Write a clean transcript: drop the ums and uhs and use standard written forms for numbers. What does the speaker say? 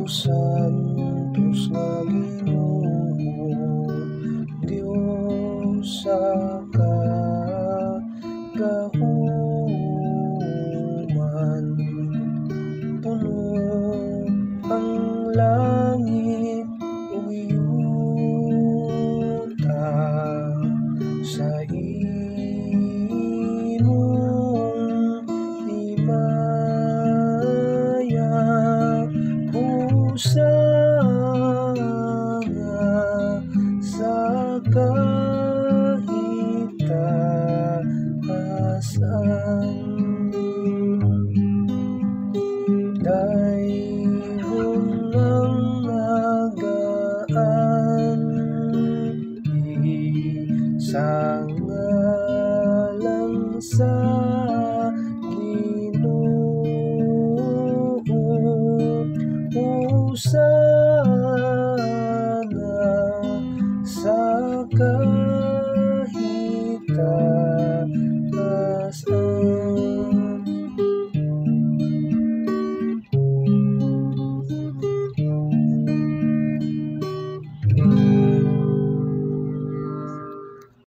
santos nga Ginoo, Dios sa kagahuman. Puno ang langit ug yuta sa imong himaya. Hosana sa kahitaasan. Dayhon ang nagaan sa ngalan sa